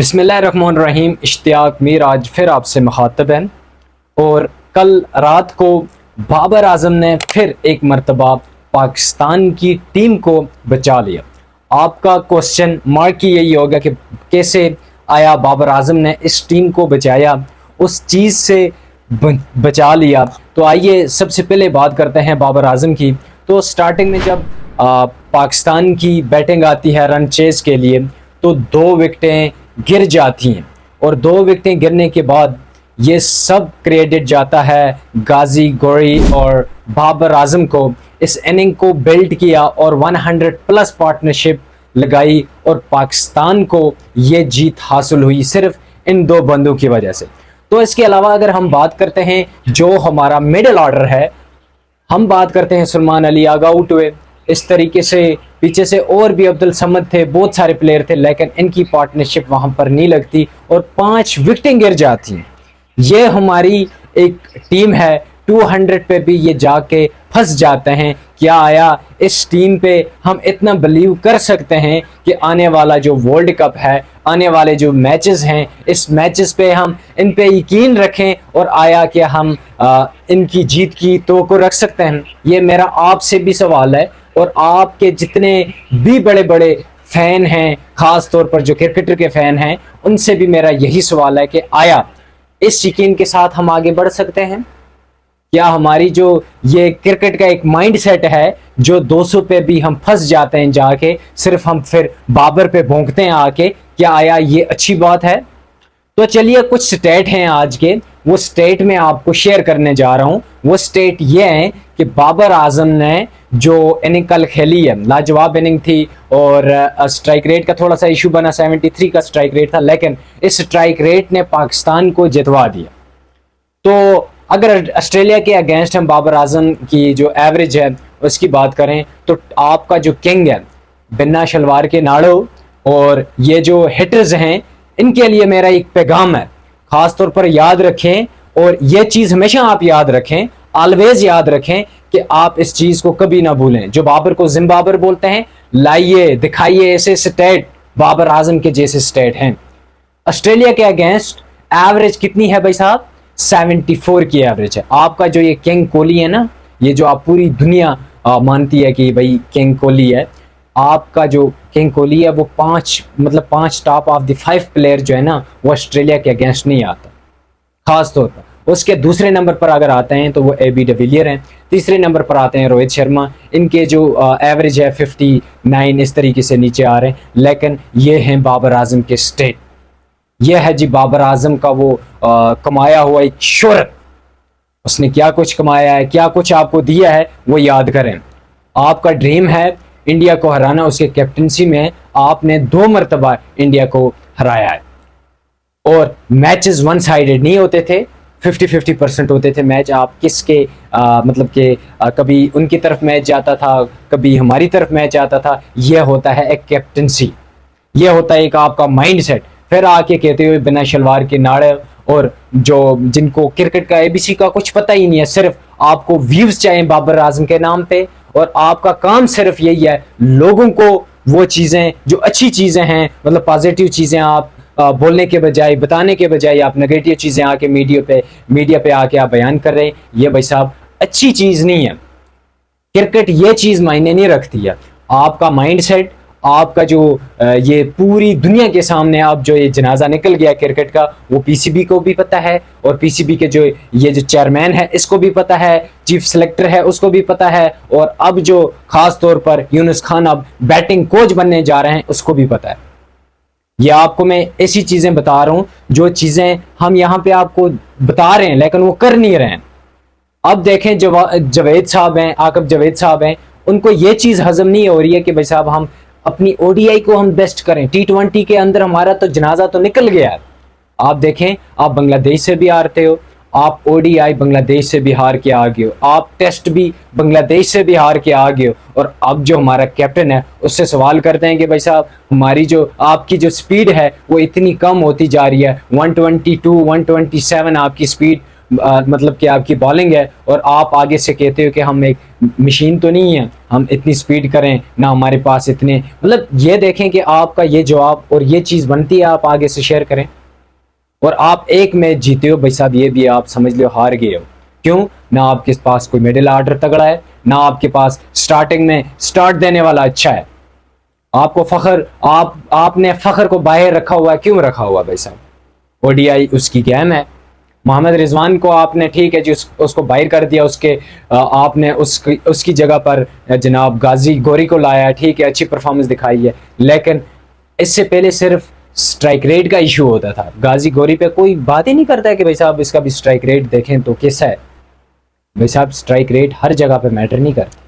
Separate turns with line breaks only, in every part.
बिस्मिल्लाहिर्रहमानिर्रहीम। इश्तियाक मीर आज फिर आपसे मुखातब है और कल रात को बाबर आजम ने फिर एक मरतबा पाकिस्तान की टीम को बचा लिया। आपका क्वेश्चन मार्क ही यही होगा कि कैसे आया बाबर आजम ने इस टीम को बचाया, उस चीज़ से बचा लिया। तो आइए सबसे पहले बात करते हैं बाबर आजम की। तो स्टार्टिंग में जब पाकिस्तान की बैटिंग आती है रन चेज के लिए तो 2 विकेटें गिर जाती हैं और 2 विकेटें गिरने के बाद ये सब क्रेडिट जाता है गाजी गोरी और बाबर आजम को। इस इनिंग को बिल्ड किया और 100+ पार्टनरशिप लगाई और पाकिस्तान को ये जीत हासिल हुई सिर्फ इन 2 बंदों की वजह से। तो इसके अलावा अगर हम बात करते हैं जो हमारा मिडिल ऑर्डर है, हम बात करते हैं सलमान अली आगा आउट हुए। इस तरीके से पीछे से और भी अब्दुल समद थे, बहुत सारे प्लेयर थे, लेकिन इनकी पार्टनरशिप वहां पर नहीं लगती और 5 विकेटें गिर जाती हैं। ये हमारी एक टीम है, 200 पे भी ये जाके फंस जाते हैं। क्या आया इस टीम पे हम इतना बिलीव कर सकते हैं कि आने वाला जो वर्ल्ड कप है, आने वाले जो मैचेस हैं, इस मैचेस पे हम इन पे यकीन रखें और आया कि हम इनकी जीत की तवक्को रख सकते हैं। ये मेरा आपसे भी सवाल है और आपके जितने भी बड़े बड़े फैन हैं, खास तौर पर जो क्रिकेटर के फैन हैं, उनसे भी मेरा यही सवाल है कि आया इस यकीन के साथ हम आगे बढ़ सकते हैं? क्या हमारी जो ये क्रिकेट का एक माइंड सेट है जो 200 पे भी हम फंस जाते हैं जाके, सिर्फ हम फिर बाबर पे भोंकते हैं आके, क्या आया ये अच्छी बात है? तो चलिए कुछ स्टेट हैं आज के, वो स्टेट में आपको शेयर करने जा रहा हूं। वो स्टेट ये है कि बाबर आजम ने जो इनिंग कल खेली है, लाजवाब इनिंग थी और स्ट्राइक रेट का थोड़ा सा इशू बना, 73 का स्ट्राइक रेट था, लेकिन इस स्ट्राइक रेट ने पाकिस्तान को जितवा दिया। तो अगर ऑस्ट्रेलिया के अगेंस्ट हम बाबर आजम की जो एवरेज है उसकी बात करें तो आपका जो किंग है बिन्ना शलवार के नाड़ो और ये जो हिटर्स हैं, इनके लिए मेरा एक पैगाम है, खास तौर पर याद रखें और ये चीज हमेशा आप याद रखें, ऑलवेज याद रखें कि आप इस चीज को कभी ना भूलें। जो बाबर को जिम्बाबर बोलते हैं, लाइए दिखाइए ऐसे स्टेट बाबर आजम के जैसे स्टेट हैं। ऑस्ट्रेलिया के अगेंस्ट एवरेज कितनी है भाई साहब? 74 की एवरेज है। आपका जो ये किंग कोहली है ना, ये जो आप पूरी दुनिया मानती है कि भाई किंग कोहली है, आपका जो किंग कोहली है वो 5 टॉप ऑफ द 5 प्लेयर जो है ना, वो ऑस्ट्रेलिया के अगेंस्ट नहीं आता खास तौर पर। उसके दूसरे नंबर पर अगर आते हैं तो वो AB डिविलियर हैं, तीसरे नंबर पर आते हैं रोहित शर्मा, इनके जो एवरेज है 59, इस तरीके से नीचे आ रहे हैं। लेकिन ये हैं बाबर आजम के स्टेट, यह है जी बाबर आजम का वो कमाया हुआ एक शोहरत। उसने क्या कुछ कमाया है, क्या कुछ आपको दिया है, वो याद करें। आपका ड्रीम है इंडिया को हराना, उसके कैप्टनसी में आपने 2 मरतबा इंडिया को हराया है और मैचेस 1 साइडेड नहीं होते थे, 50-50% होते थे मैच। आप किसके मतलब कि कभी उनकी तरफ मैच जाता था, कभी हमारी तरफ मैच आता था। यह होता है एक कैप्टनसी, यह होता है एक आपका माइंड सेट। फिर आके कहते हुए बिना शलवार के नाड़े और जो जिनको क्रिकेट का ABC का कुछ पता ही नहीं है, सिर्फ आपको व्यूज चाहिए बाबर आजम के नाम पे और आपका काम सिर्फ यही है लोगों को वो चीजें जो अच्छी चीजें हैं, मतलब पॉजिटिव चीजें आप बोलने के बजाय, बताने के बजाय आप नेगेटिव चीजें आके मीडिया पे आके आप बयान कर रहे हैं। ये भाई साहब अच्छी चीज नहीं है। क्रिकेट ये चीज मायने नहीं रखती है। आपका माइंड सेट, आपका जो ये पूरी दुनिया के सामने अब जो ये जनाजा निकल गया क्रिकेट का, वो PCB को भी पता है और PCB के जो ये जो चेयरमैन है इसको भी पता है, चीफ सेलेक्टर है उसको भी पता है और अब जो खास तौर पर यूनुस खान अब बैटिंग कोच बनने जा रहे हैं उसको भी पता है। ये आपको मैं ऐसी चीजें बता रहा हूं जो चीजें हम यहाँ पे आपको बता रहे हैं लेकिन वो कर नहीं रहे हैं। अब देखें जावेद साहब हैं, आकब जावेद साहब हैं, उनको ये चीज हजम नहीं हो रही है कि भाई साहब हम अपनी ODI को हम बेस्ट करें। T20 के अंदर हमारा तो जनाजा तो निकल गया है। आप देखें, आप बांग्लादेश से भी हारते हो, आप ODI बांग्लादेश से भी हार के आ गए हो, आप टेस्ट भी बांग्लादेश से भी हार के आ गए हो और अब जो हमारा कैप्टन है उससे सवाल करते हैं कि भाई साहब हमारी जो आपकी जो स्पीड है वो इतनी कम होती जा रही है, 122 127 आपकी स्पीड मतलब कि आपकी बॉलिंग है और आप आगे से कहते हो कि हम एक मशीन तो नहीं है, हम इतनी स्पीड करें ना, हमारे पास इतने, मतलब ये देखें कि आपका ये जवाब और ये चीज़ बनती है, आप आगे से शेयर करें। और आप एक मैच जीते हो भाई साहब, ये भी आप समझ लो हार गए हो। क्यों? ना आपके पास कोई मिडिल ऑर्डर तगड़ा है, ना आपके पास स्टार्टिंग में स्टार्ट देने वाला अच्छा है। आपको फखर, आपने फखर को बाहर रखा हुआ है। क्यों रखा हुआ भाई साहब? ओडीआई उसकी गेम है। मोहम्मद रिजवान को आपने ठीक है जी उसको बाहर कर दिया, उसके आपने उसकी जगह पर जनाब गाजी गोरी को लाया, ठीक है, अच्छी परफॉर्मेंस दिखाई है। लेकिन इससे पहले सिर्फ स्ट्राइक रेट का इशू होता था। गाजी गोरी पे कोई बात ही नहीं करता है कि भाई साहब इसका भी स्ट्राइक रेट देखें तो कैसा है। भाई साहब स्ट्राइक रेट हर जगह पे मैटर नहीं करता।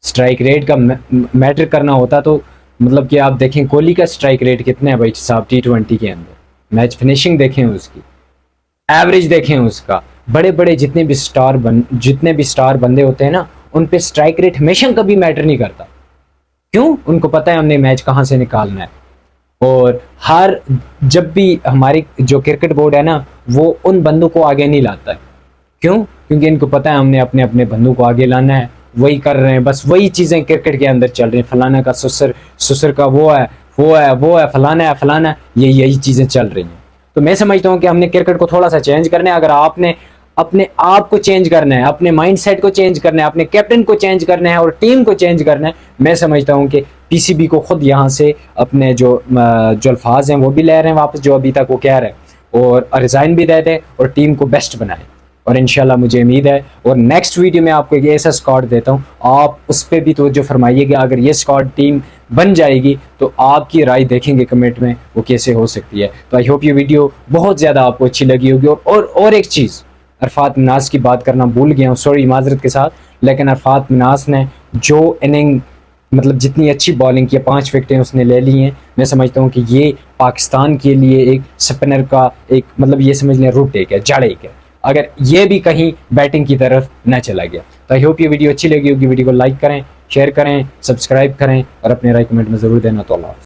स्ट्राइक रेट का मैटर करना होता तो मतलब कि आप देखें कोहली का स्ट्राइक रेट कितना है भाई साहब T20 के अंदर, मैच फिनिशिंग देखें उसकी, एवरेज देखें उसका। बड़े बड़े जितने भी स्टार बंदे होते हैं ना, उन पे स्ट्राइक रेट हमेशा कभी मैटर नहीं करता। क्यों? उनको पता है हमने मैच कहाँ से निकालना है। और हर जब भी हमारी जो क्रिकेट बोर्ड है ना, वो उन बंदों को आगे नहीं लाता है। क्यों? क्योंकि इनको पता है हमने अपने अपने बंदों को आगे लाना है, वही कर रहे हैं, बस वही चीज़ें क्रिकेट के अंदर चल रही हैं। फलाना का ससुर का वो है, फलाना है, फलाना है, यही चीज़ें चल रही हैं। तो मैं समझता हूँ कि हमने क्रिकेट को थोड़ा सा चेंज करना है। अगर आपने अपने आप को चेंज करना है, अपने माइंडसेट को चेंज करना है, अपने कैप्टन को चेंज करना है और टीम को चेंज करना है, मैं समझता हूँ कि पीसीबी को खुद यहाँ से अपने जो अल्फाज हैं वो भी ले रहे हैं वापस, जो अभी तक वो कह रहे हैं, और रिज़ाइन भी दे दें और टीम को बेस्ट बनाएं। और इंशाल्लाह मुझे उम्मीद है, और नेक्स्ट वीडियो में आपको एक ऐसा स्क्वाड देता हूँ, आप उस पर भी तवज्जो फरमाइएगा। अगर ये स्क्वाड टीम बन जाएगी तो आपकी राय देखेंगे कमेंट में वो कैसे हो सकती है। तो आई होप ये वीडियो बहुत ज़्यादा आपको अच्छी लगी होगी। और एक चीज़, अरफात मिनास की बात करना भूल गया हूँ, सॉरी माजरत के साथ, लेकिन अरफात मिनास ने जो इनिंग मतलब जितनी अच्छी बॉलिंग की, 5 विकेटें उसने ले ली हैं, मैं समझता हूँ कि ये पाकिस्तान के लिए एक स्पिनर का एक मतलब ये समझ लें रूट एक है, जड़ एक है, अगर ये भी कहीं बैटिंग की तरफ न चला गया। तो आई होप ये वीडियो अच्छी लगी होगी। वीडियो को लाइक करें, शेयर करें, सब्सक्राइब करें और अपने राय कमेंट में ज़रूर देना। तो अल्लाह।